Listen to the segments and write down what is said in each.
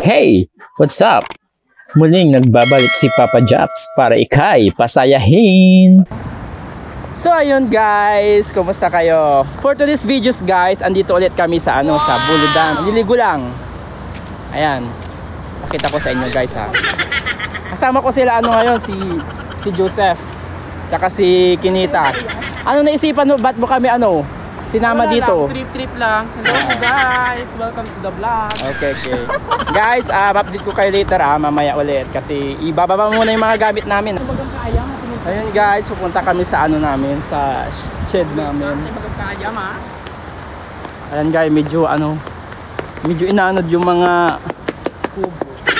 Hey! What's up? Muling nagbabalik si Papa Japs para ikay pasayahin! So ayun guys, kumusta kayo? For today's videos guys, andito ulit kami sa sa Buludan. Liligo lang. Ayan. Pakita ko sa inyo guys ha. Kasama ko sila ngayon si Joseph tsaka si Kinita. Ano naisipan mo, ba't mo kami sinama Wala dito? lang, trip lang. Hello guys, welcome to the vlog. Okay. Guys, update ko kayo later mamaya ulit kasi ibababa muna yung mga gamit namin. Ayun guys, pupunta kami sa namin, sa shed namin. Ayan guys, medyo inaanod yung mga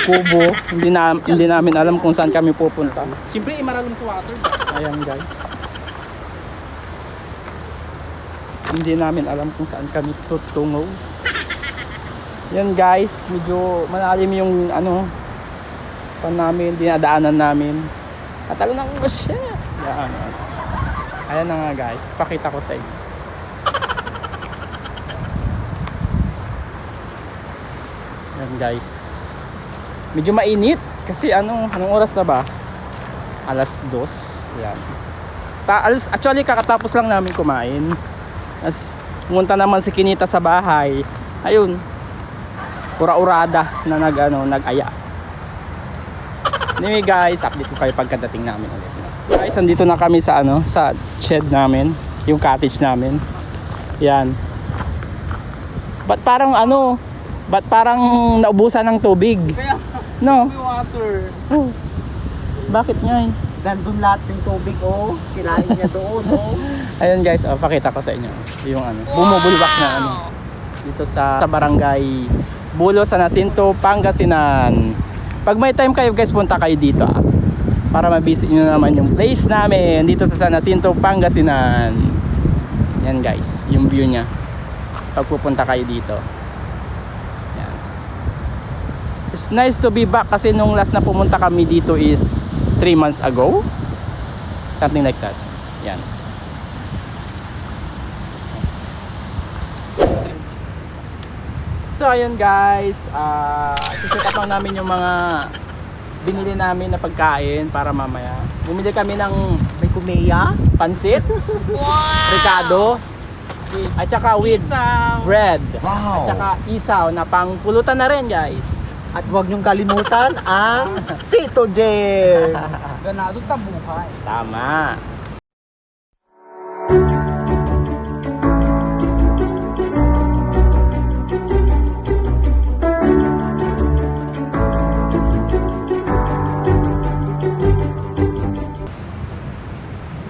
kubo. Hindi namin alam kung saan kami pupunta. Siyempre, maralong sa water. Ayan guys. Hindi namin alam kung saan kami tutungo. Yan guys, medyo malalim yung pan namin, dinadaanan namin. At alam na ko siya. Yan. Ayan na nga guys, pakita ko sa inyo. Yan guys. Medyo mainit kasi anong oras na ba? Alas 2. Yan. Actually kakatapos lang namin kumain. As pumunta naman si Kinita sa bahay. Ayun. Ura-urada na nag-aya. Anyway guys, update ko kayo pagkadating namin ulit. Guys, andito na kami sa sa shed namin, yung cottage namin. Yan. Ba't parang naubusan ng tubig? Kaya, No. water. Oh. Bakit nga Nandun lahat ng tubig, kinain niya doon, Ayun guys, pakita ko sa inyo yung bumubulwak na dito sa barangay Bulo, San Jacinto, Pangasinan. Pag may time kayo guys, punta kayo dito para ma-visit nyo naman yung place namin dito sa San Jacinto, Pangasinan. Yan guys, yung view nya pag pupunta kayo dito. Yan. It's nice to be back kasi nung last na pumunta kami dito is 3 months ago, something like that. Yan. So ayun guys, siset up lang namin yung mga binili namin na pagkain para mamaya. Bumili kami ng May kumeya? pansit, ricado, at saka with bread. At saka isaw na pangpulutan na rin guys. At huwag niyong kalimutan ang Sito Gel. Ganado sa buhay. Tama.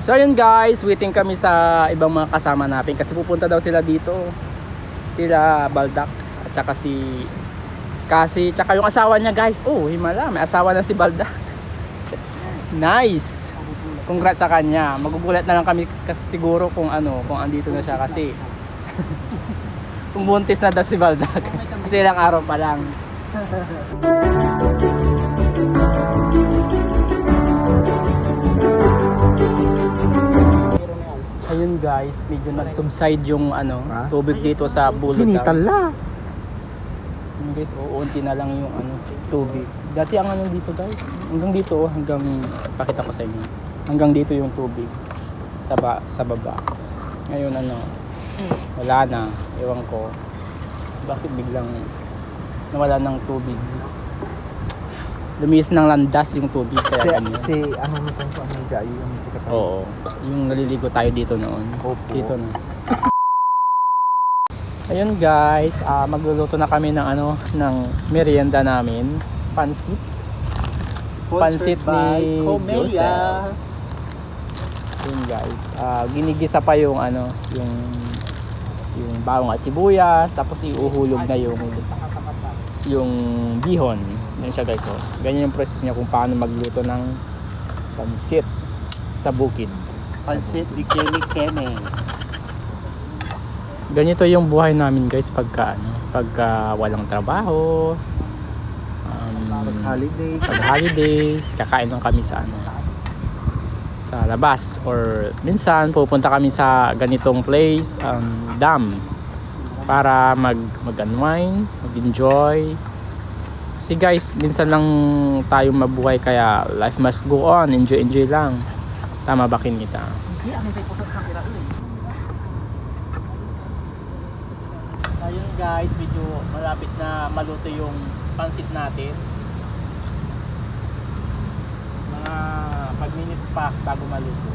So ayun guys, waiting kami sa ibang mga kasama natin kasi pupunta daw sila dito. Sila Baldak at saka si Kasi tsaka yung asawa niya guys. Himala, may asawa na si Baldak. Nice. Congrats sa kanya. Magugulat na lang kami kasi siguro kung andito na siya kasi kung buntis na daw si Baldak. Kasi ilang araw pa lang. Ayun guys, medyo nag-subside yung tubig dito sa Bulod. Hinitala. Guys, uunti na lang yung tubig. Dati ang dito guys, hanggang dito, pakita ko sa inyo. Hanggang dito yung tubig sa baba. Ngayon wala na. Ewan ko bakit biglang nawala ng tubig. Lumiis ng landas yung tubig kaya ganyan. Yung sikat. Oo, yung naliligo tayo dito noon. Opo. Dito na. Ayun guys, magluluto na kami ng merienda namin, pansit. Pansit ni Joseph. Ayun guys, ginigisa pa yung yung bawang at sibuyas, tapos iuhulog na yung bihon. Yan siya guys, ganyan yung process niya kung paano magluto ng pansit sa bukid. Pansit di keme-keme. Ganito yung buhay namin guys pagka walang trabaho. Pag holidays, kakain lang kami sa labas or minsan pupunta kami sa ganitong place, dam para mag-unwind, mag-enjoy Kasi guys, minsan lang tayo mabuhay kaya life must go on. Enjoy lang. Tama ba Kinita? Ayun guys, medyo malapit na maluto yung pansit natin. Mga pag minutes pa bago maluto.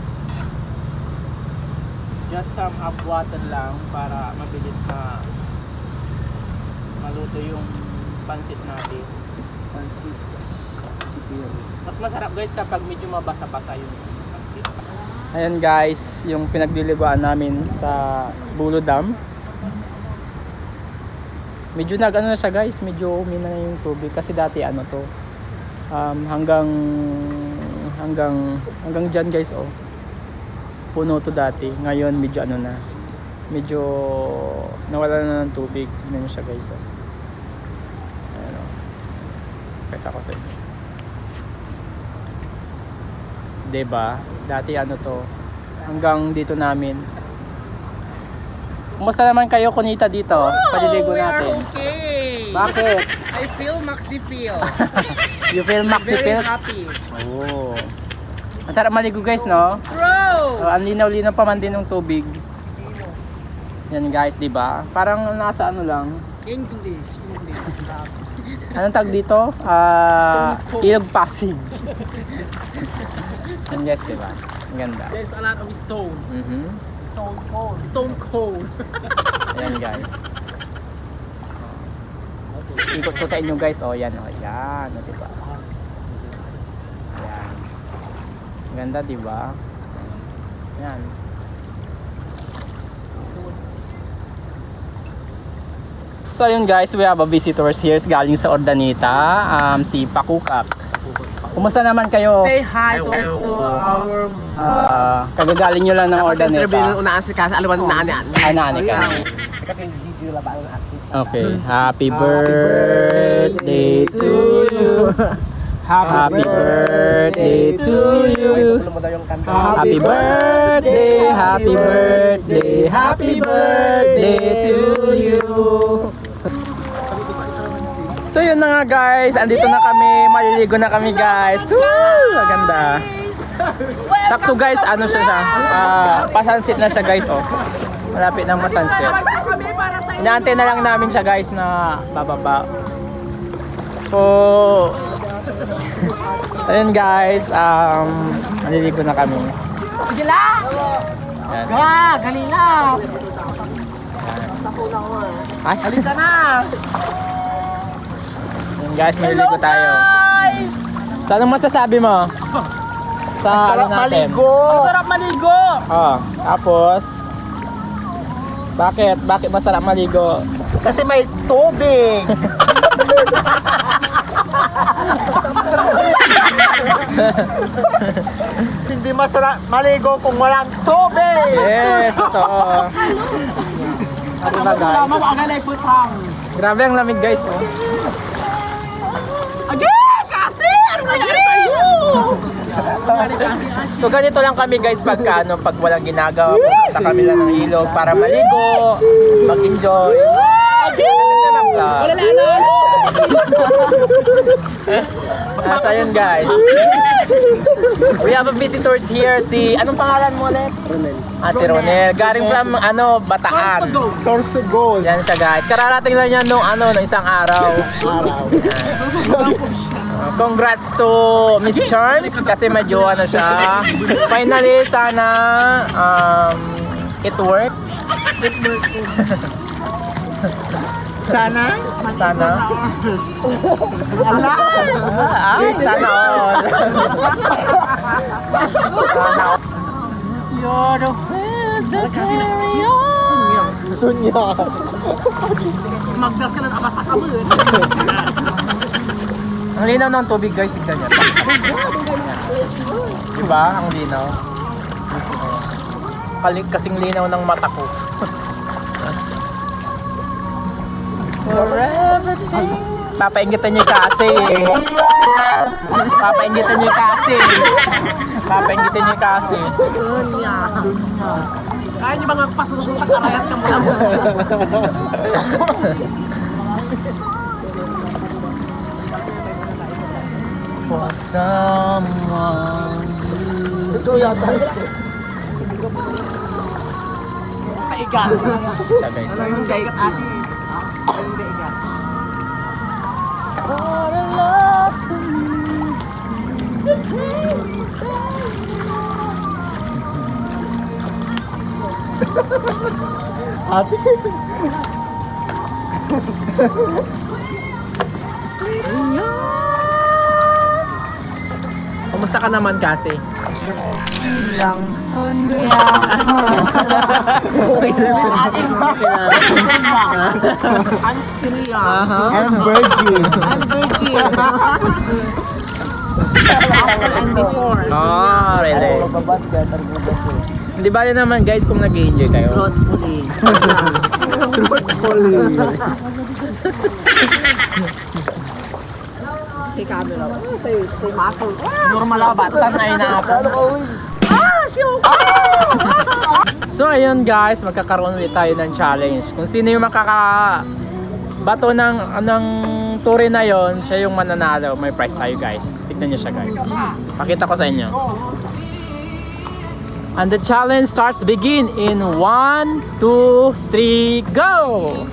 Just some up water lang para mabilis maluto yung pansit natin. Pansit. Mas masarap guys kapag medyo mabasa-basa yung pansit. Ayan guys, yung pinaglilibaan namin sa Bulo Dam. Medyo nag-ano na siya guys, medyo umina na yung tubig kasi dati ano to. Hanggang dyan guys oh. Puno to dati. Ngayon medyo ano na. Medyo nawala na ng tubig. Tingnan nyo siya guys oh. Ayan oh. Kita ko sa inyo. Diba? Dati ano to. Hanggang dito namin. Kumusta naman kayo Kunita dito? Paliligo natin. Okay. Bakit? I feel Maxi feel. You feel maxi Very feel? happy. Oh. Masarap maligo guys no? Bro! Ang linaw-linaw pa man din ng tubig. Yan guys, 'di ba? Parang nasa ano lang. English. Anong tag dito? Ilog Pasig. Yan guys, 'di ba? Ang ganda. There's a lot of stone. Stone cold. Stone cold. Ayan guys. Ikot ko sa inyo guys. Oh, yan oh. Yan, oh, 'di ba? Yan. Ganda, 'di ba? Yan. So ayun guys, we have a visitors here galing sa Ordanita, si Pakukak. Kumusta naman kayo? Say hi to our Kagagaling nyo lang ng Ordanita. unaan si Casa Alawan na yan. Ay, nani ka. Okay. Happy birthday to you. Happy birthday to you. Happy birthday, happy birthday, happy birthday to you. So yun na nga guys, andito na kami, maliligo na kami guys. Woo! Maganda. Sakto guys, ano siya pasansit na siya guys oh. Malapit nang masansit. Inaantay na lang namin siya guys na bababa. So ayun guys, maliligo na kami. Sige lang! Yan. Galila! Ay, Halika na! yun guys, maliligo tayo. Guys! So anong masasabi mo? Sa ano Sarap natin? maligo. Sarap maligo! Oh, tapos bakit? Bakit masarap maligo? Kasi may tubig. Hindi masarap maligo kung walang tubig. Yes, ito. Ano ba guys? Tama ba ang putang? Grabe ang lamig guys oh. Again! Kasi! Ano na yan tayo? So ganito lang kami guys pagka ano, pag walang ginagawa, pupunta kami lang ng ilog para maligo, mag-enjoy. Kasi naman vlog. Wala na ano? So yun guys. We have a visitors here, si anong pangalan mo ulit? Ronel. Si Ronel. Galing from ano, Bataan. Source of gold. Yan siya guys. Kararating lang yan nung isang araw. Congrats to Miss Charms kasi may jowa na siya. Finally, sana it work. Sana. Sana. Ala. Sana all. Sana all. You're the winds that carry on. Sunya. Magdas ka ng abas sa kamul. Ang linaw ng tubig guys, tignan niyo. Diba? Ang linaw. Kasing linaw ng mata ko. Papaingitan niyo kasi. Papaingitan niyo kasi. Papaingitan niyo kasi. Kaya niyo bang magpasuso sa karayat ka mula mo? for someone. Ito yata ito. Paigan. Siya guys. Anong daigat ate? Anong daigat? What a love to Ate. Kumusta ka naman kasi? Ilang sundya. I'm still young. I'm virgin. I'm virgin. After and before. Oh, really? Mababat ka, tarbubat ko. Hindi ba naman guys kung nag-enjoy kayo? Truthfully. Truthfully. Si camera. Si muscle. Normal ako ba? Sanay na ako. Lalo ka, uy. So ayun guys, magkakaroon ulit tayo ng challenge. Kung sino yung bato ng turi na yon, siya yung mananalo. May prize tayo guys. Tignan nyo siya guys. Pakita ko sa inyo. And the challenge starts begin in 1, 2, 3, go!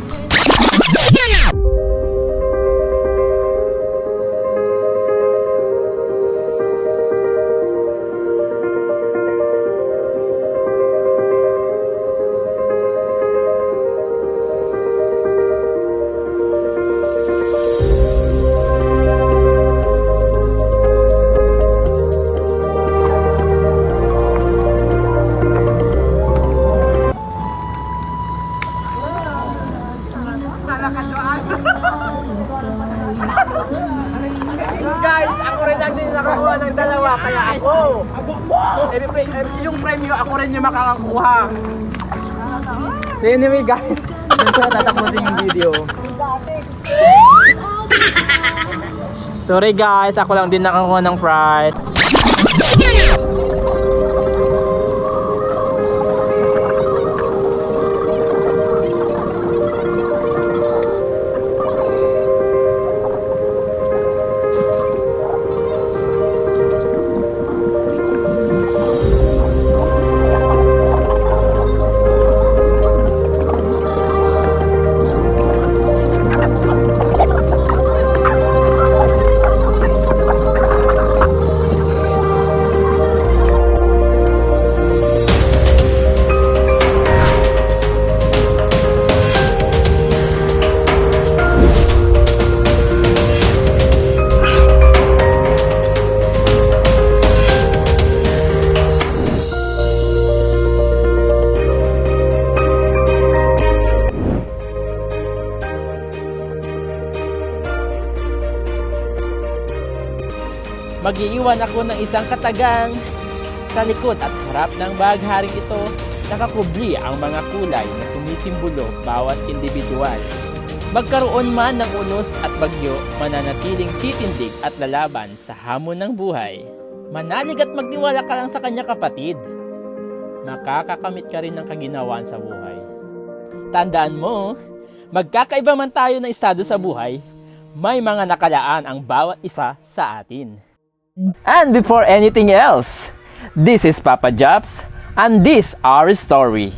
Guys, ako rin lang din nakakuha ng dalawa, kaya ako. Yung premyo, ako rin yung makakakuha. So anyway guys, dito na tatapusin yung video. Sorry guys, ako lang din nakakuha ng prize. Mag-iiwan ako ng isang katagang sa likod at harap ng bagharing ito. Nakakubli ang mga kulay na sumisimbolo bawat individual. Magkaroon man ng unos at bagyo, mananatiling titindig at lalaban sa hamon ng buhay. Manalig at magtiwala ka lang sa kanya kapatid. Makakakamit ka rin ng kaginawaan sa buhay. Tandaan mo, magkakaiba man tayo ng estado sa buhay, may mga nakalaan ang bawat isa sa atin. And before anything else, this is Papa Jobs, and this our story.